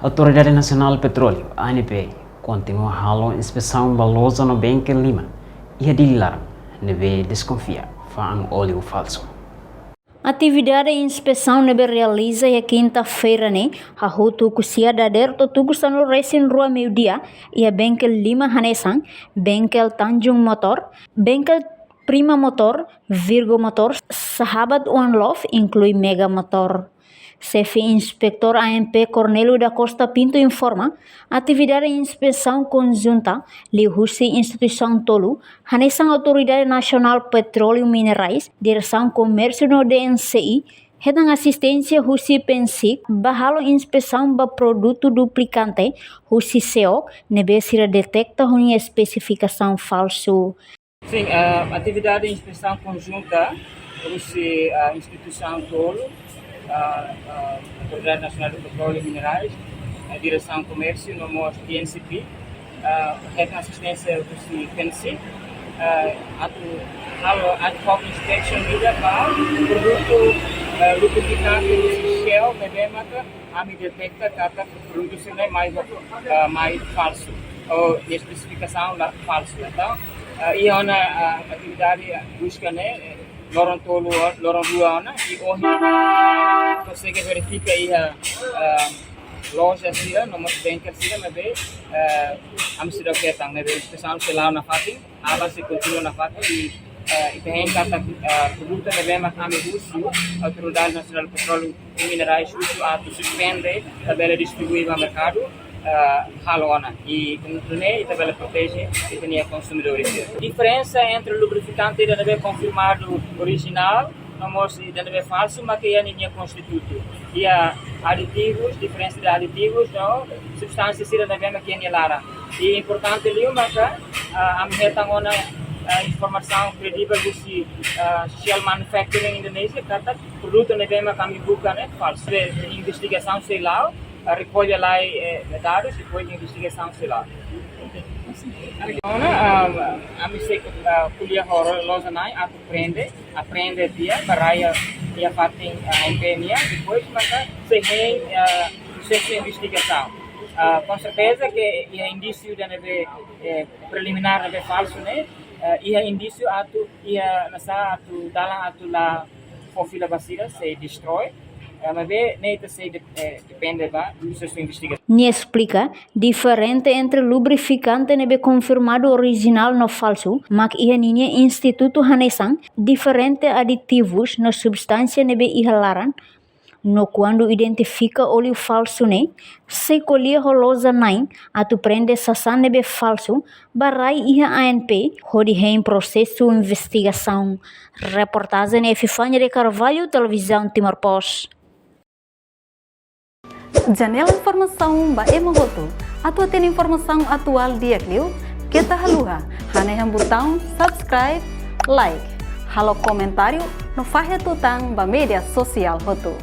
Autoridade Nacional de Petróleo, ANP, continua a inspeção balosa no Bengkel Lima e a dilarang neve desconfia fang óleo falso. Atividade de inspeção nebe realiza a quinta-feira, a roto kusia dader to tugusan lo resin rua meio-dia e a Bengkel Lima Hanesang, Bengkel Tanjung Motor, Bengkel Prima Motor, Virgo Motor, Sahabat One Love, inclui Mega Motor. Chefe Inspector ANP Cornélio da Costa Pinto informa, atividade de inspeção conjunta lihusi instituição tolu, Hanesang Autoridade Nacional Petróleo e Minerais, Direção Comércio no DNCI, redang assistência husi pensik, bahalo inspeção ba produto duplicante, husi SEO, nebesira detecta uma especificação falso. Sim, atividade de inspeção conjunta husi instituição tolu, Autoridade Nacional de Petróleo e Minerais, a Direção Comércio, no MOS DNCP, rede assistência do PNC, ad hoc inspection Liga para produto lubrificante do Shell, medemaka, a me detecta que o produto é mais falso, ou especificação falso. Então, e é uma atividade busca, lorong tolu, lorong dua, e hoje você que verifica aí a loja sila, nomor bengkel sila, mas kami sudah ketang, mas inspesaun sila na fatin, alas se continua na fatin e tem kata produto na kami uso, Autoridade Nacional de Petróleo e Minerais uso a suspender tabela distribuída no mercado. Hala'O e também tabela protege e tem consumidores. Diferença entre o lubrificante deve ser confirmado original, não deve ser falso, mas que é linha constituto. E aditivos, diferença de aditivos, não substâncias que deve ser que é lara. E importante ali, mas a minha tangona informação credível do Shell Manufacturing Indonesia, kata produto deve ser kami bukan falso. Investigação sei lá. Recolhe lá dados e depois de investigação sei lá. Então, a mim sei que kuliah horror loja nai aprende dia para ia fatin empenha depois maka sei processo de investigação. Com certeza que é indício de neve preliminar neve falso ia indício atu ia nasa atu dalam atu la fofila basira se destrói. Depende do processo de investigação. Ni explica diferente entre lubrificante nebe confirmado original no falso, mak ia ninya instituto Hanesang diferente aditivos na substância nebe ihalaran. No quando identifica óleo falso se colher rolosa atu prende sasan nebe falso, barai iha ANP, hodi em processo de investigação. Reportagem Efifânia de Carvalho, Televisão Timor Post. Janela informação ba emogoto. Atu tem informação atual dia kliu. Kita haluha. Haneham botão subscribe, like. Halo comentário no fahe tutang ba media sosial hotu.